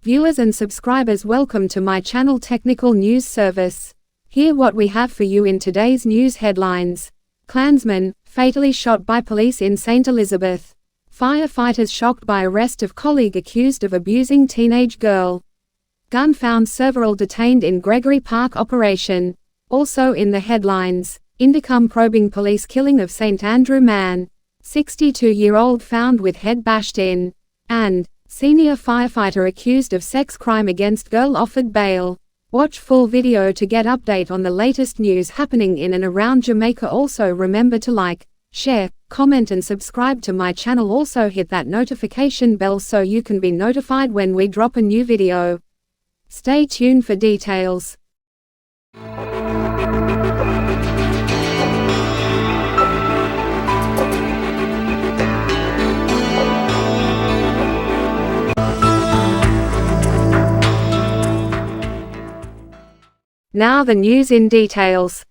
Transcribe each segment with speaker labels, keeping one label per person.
Speaker 1: Viewers and subscribers, welcome to my channel Technical News Service. Hear what we have for you in today's news headlines. Klansman, fatally shot by police in St. Elizabeth. Firefighters shocked by arrest of colleague accused of abusing teenage girl. Gun found, several detained in Gregory Park operation. Also in the headlines, Indicum probing police killing of St. Andrew man. 62-year-old found with head bashed in. And senior firefighter accused of sex crime against girl offered bail. Watch full video to get update on the latest news happening in and around Jamaica. Also remember to like, share, comment and subscribe to my channel. Also hit that notification bell so you can be notified when we drop a new video. Stay tuned for details. Now the news in details.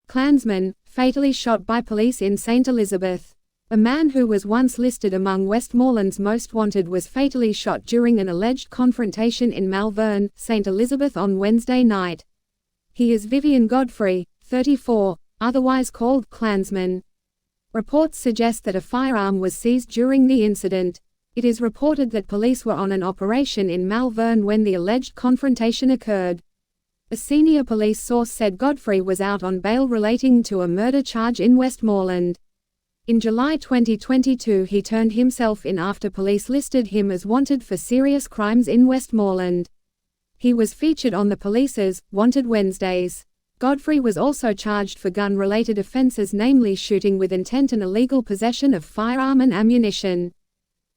Speaker 1: Klansman, fatally shot by police in St. Elizabeth. A man who was once listed among Westmoreland's most wanted was fatally shot during an alleged confrontation in Malvern, St. Elizabeth on Wednesday night. He is Vivian Godfrey, 34, otherwise called Klansman. Reports suggest that a firearm was seized during the incident. It is reported that police were on an operation in Malvern when the alleged confrontation occurred. A senior police source said Godfrey was out on bail relating to a murder charge in Westmoreland. In July 2022 he turned himself in after police listed him as wanted for serious crimes in Westmoreland. He was featured on the police's Wanted Wednesdays. Godfrey was also charged for gun-related offences, namely shooting with intent and illegal possession of firearm and ammunition.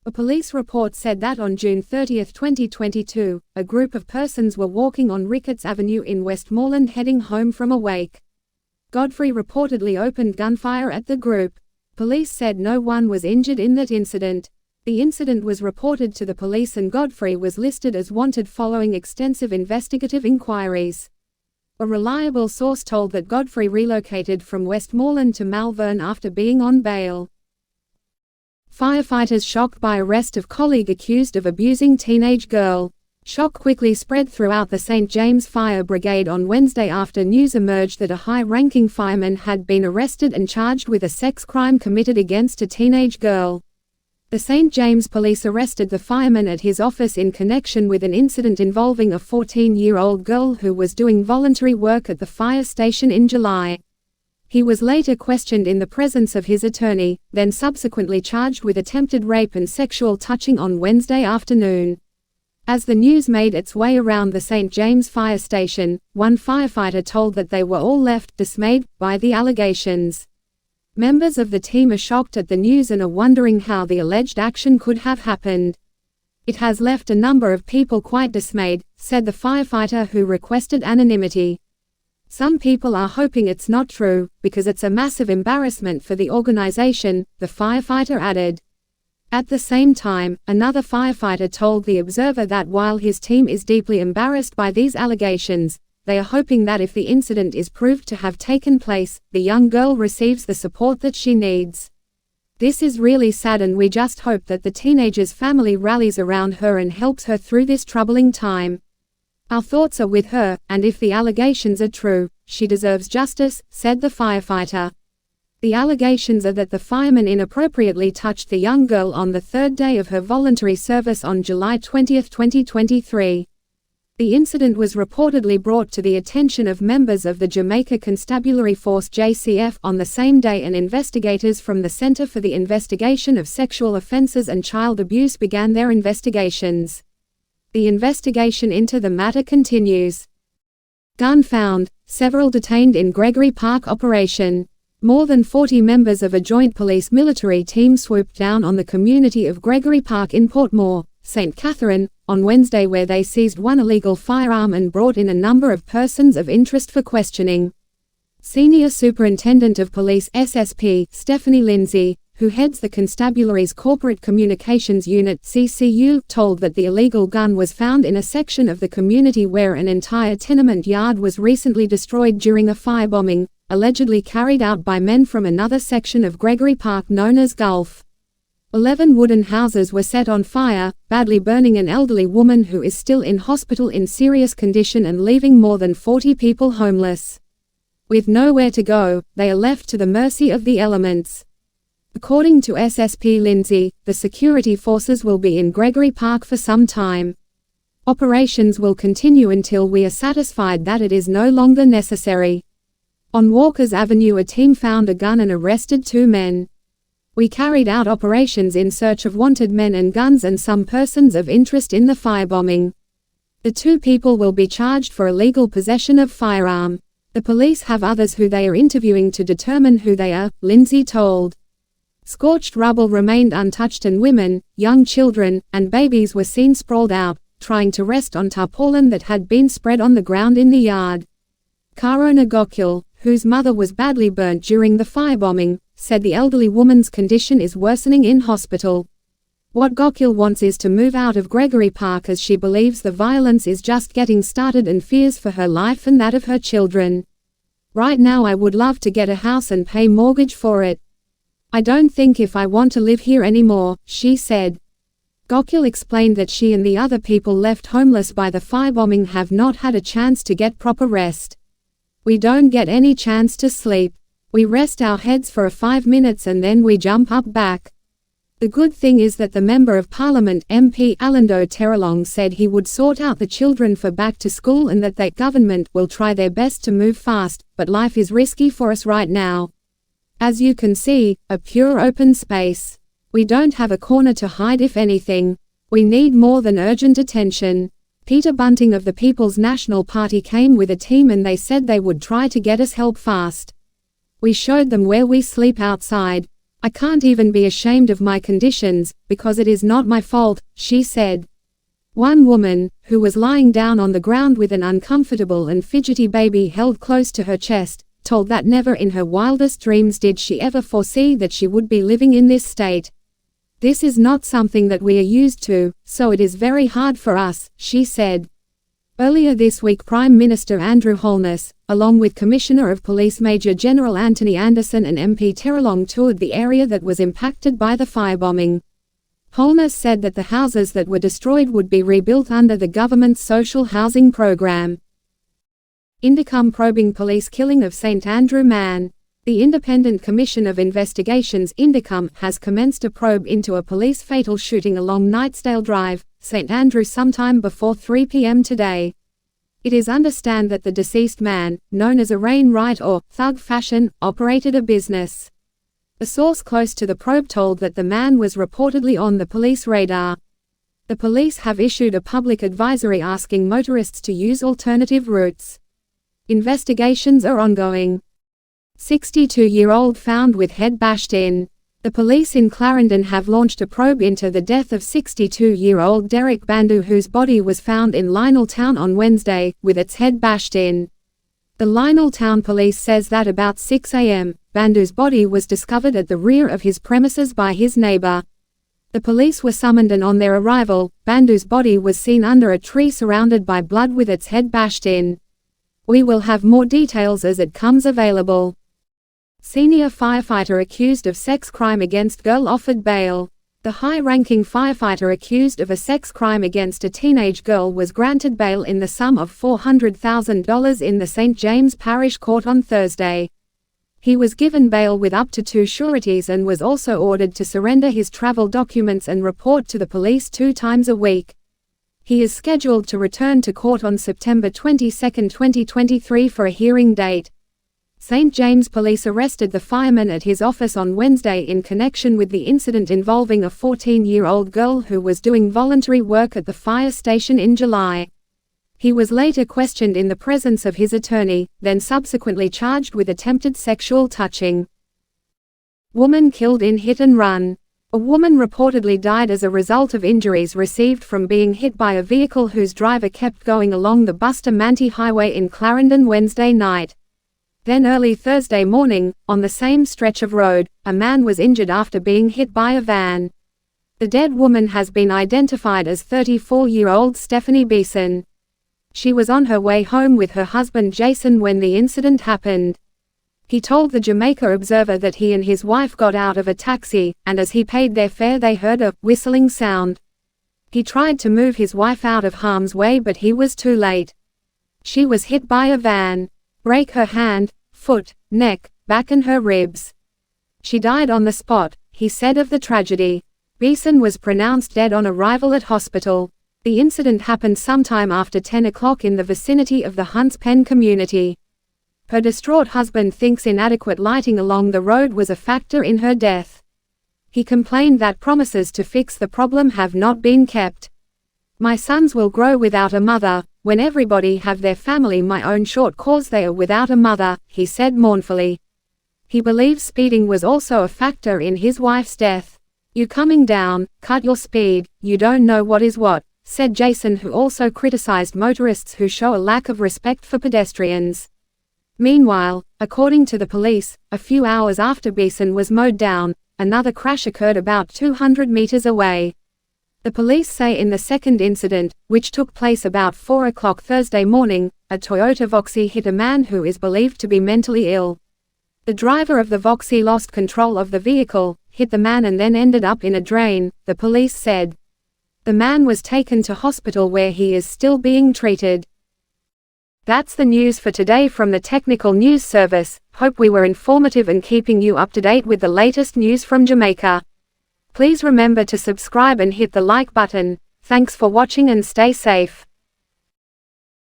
Speaker 1: A police report said that on June 30, 2022, a group of persons were walking on Ricketts Avenue in Westmoreland heading home from a wake. Godfrey reportedly opened gunfire at the group. Police said no one was injured in that incident. The incident was reported to the police and Godfrey was listed as wanted following extensive investigative inquiries. A reliable source told that Godfrey relocated from Westmoreland to Malvern after being on bail. Firefighters shocked by arrest of colleague accused of abusing teenage girl. Shock quickly spread throughout the St. James Fire Brigade on Wednesday after news emerged that a high-ranking fireman had been arrested and charged with a sex crime committed against a teenage girl. The St. James police arrested the fireman at his office in connection with an incident involving a 14-year-old girl who was doing voluntary work at the fire station in July. He was later questioned in the presence of his attorney, then subsequently charged with attempted rape and sexual touching on Wednesday afternoon. As the news made its way around the St. James fire station, one firefighter told that they were all left dismayed by the allegations. Members of the team are shocked at the news and are wondering how the alleged action could have happened. It has left a number of people quite dismayed, said the firefighter who requested anonymity. Some people are hoping it's not true, because it's a massive embarrassment for the organization, the firefighter added. At the same time, another firefighter told The Observer that while his team is deeply embarrassed by these allegations, they are hoping that if the incident is proved to have taken place, the young girl receives the support that she needs. This is really sad and we just hope that the teenager's family rallies around her and helps her through this troubling time. Our thoughts are with her, and if the allegations are true, she deserves justice, said the firefighter. The allegations are that the fireman inappropriately touched the young girl on the third day of her voluntary service on July 20, 2023. The incident was reportedly brought to the attention of members of the Jamaica Constabulary Force (JCF) on the same day, and investigators from the Center for the Investigation of Sexual Offenses and Child Abuse began their investigations. The investigation into the matter continues. Gun found, several detained in Gregory Park operation. More than 40 members of a joint police-military team swooped down on the community of Gregory Park in Portmore, St. Catherine, on Wednesday, where they seized one illegal firearm and brought in a number of persons of interest for questioning. Senior Superintendent of Police SSP Stephanie Lindsay, who heads the Constabulary's Corporate Communications Unit (CCU), told that the illegal gun was found in a section of the community where an entire tenement yard was recently destroyed during a firebombing, allegedly carried out by men from another section of Gregory Park known as Gulf. 11 wooden houses were set on fire, badly burning an elderly woman who is still in hospital in serious condition and leaving more than 40 people homeless. With nowhere to go, they are left to the mercy of the elements. According to SSP Lindsay, the security forces will be in Gregory Park for some time. Operations will continue until we are satisfied that it is no longer necessary. On Walker's Avenue, a team found a gun and arrested 2 men. We carried out operations in search of wanted men and guns and some persons of interest in the firebombing. The 2 people will be charged for illegal possession of firearm. The police have others who they are interviewing to determine who they are, Lindsay told. Scorched rubble remained untouched and women, young children, and babies were seen sprawled out, trying to rest on tarpaulin that had been spread on the ground in the yard. Karona Gokul, whose mother was badly burnt during the firebombing, said the elderly woman's condition is worsening in hospital. What Gokul wants is to move out of Gregory Park as she believes the violence is just getting started and fears for her life and that of her children. Right now I would love to get a house and pay mortgage for it. I don't think if I want to live here anymore, she said. Gokul explained that she and the other people left homeless by the firebombing have not had a chance to get proper rest. We don't get any chance to sleep. We rest our heads for 5 minutes and then we jump up back. The good thing is that the Member of Parliament MP Alando Terralong said he would sort out the children for back to school and that the government will try their best to move fast, but life is risky for us right now. As you can see, a pure open space. We don't have a corner to hide if anything. We need more than urgent attention. Peter Bunting of the People's National Party came with a team and they said they would try to get us help fast. We showed them where we sleep outside. I can't even be ashamed of my conditions, because it is not my fault, she said. One woman, who was lying down on the ground with an uncomfortable and fidgety baby held close to her chest, told that never in her wildest dreams did she ever foresee that she would be living in this state. This is not something that we are used to, so it is very hard for us, she said. Earlier this week Prime Minister Andrew Holness, along with Commissioner of Police Major General Anthony Anderson and MP Terralong toured the area that was impacted by the firebombing. Holness said that the houses that were destroyed would be rebuilt under the government's social housing program. Indicum probing police killing of St Andrew man. The Independent Commission of Investigations Indicum has commenced a probe into a police fatal shooting along Nightsdale Drive, St Andrew sometime before 3 p.m. today. It is understood that the deceased man, known as a Rainwright or Thug Fashion, operated a business. A source close to the probe told that the man was reportedly on the police radar. The police have issued a public advisory asking motorists to use alternative routes. Investigations are ongoing. 62-year-old found with head bashed in. The police in Clarendon have launched a probe into the death of 62-year-old Derek Bandu, whose body was found in Lioneltown on Wednesday, with its head bashed in. The Lioneltown police says that about 6 a.m., Bandu's body was discovered at the rear of his premises by his neighbor. The police were summoned and on their arrival, Bandu's body was seen under a tree surrounded by blood with its head bashed in. We will have more details as it comes available. Senior firefighter accused of sex crime against girl offered bail. The high-ranking firefighter accused of a sex crime against a teenage girl was granted bail in the sum of $400,000 in the St. James Parish Court on Thursday. He was given bail with up to 2 sureties and was also ordered to surrender his travel documents and report to the police 2 times a week. He is scheduled to return to court on September 22, 2023 for a hearing date. St. James Police arrested the fireman at his office on Wednesday in connection with the incident involving a 14-year-old girl who was doing voluntary work at the fire station in July. He was later questioned in the presence of his attorney, then subsequently charged with attempted sexual touching. Woman killed in hit and run. A woman reportedly died as a result of injuries received from being hit by a vehicle whose driver kept going along the Buster Manty Highway in Clarendon Wednesday night. Then early Thursday morning, on the same stretch of road, a man was injured after being hit by a van. The dead woman has been identified as 34-year-old Stephanie Beeson. She was on her way home with her husband Jason when the incident happened. He told the Jamaica Observer that he and his wife got out of a taxi, and as he paid their fare they heard a whistling sound. He tried to move his wife out of harm's way but he was too late. She was hit by a van. Break her hand, foot, neck, back and her ribs. She died on the spot, he said of the tragedy. Beeson was pronounced dead on arrival at hospital. The incident happened sometime after 10 o'clock in the vicinity of the Hunts Pen community. Her distraught husband thinks inadequate lighting along the road was a factor in her death. He complained that promises to fix the problem have not been kept. My sons will grow without a mother, when everybody have their family my own short cause they are without a mother, he said mournfully. He believes speeding was also a factor in his wife's death. You coming down, cut your speed, you don't know what is what, said Jason, who also criticized motorists who show a lack of respect for pedestrians. Meanwhile, according to the police, a few hours after Beeson was mowed down, another crash occurred about 200 meters away. The police say in the second incident, which took place about 4 o'clock Thursday morning, a Toyota Voxy hit a man who is believed to be mentally ill. The driver of the Voxy lost control of the vehicle, hit the man and then ended up in a drain, the police said. The man was taken to hospital where he is still being treated. That's the news for today from the Technical News Service. Hope we were informative and keeping you up to date with the latest news from Jamaica. Please remember to subscribe and hit the like button. Thanks for watching and stay safe.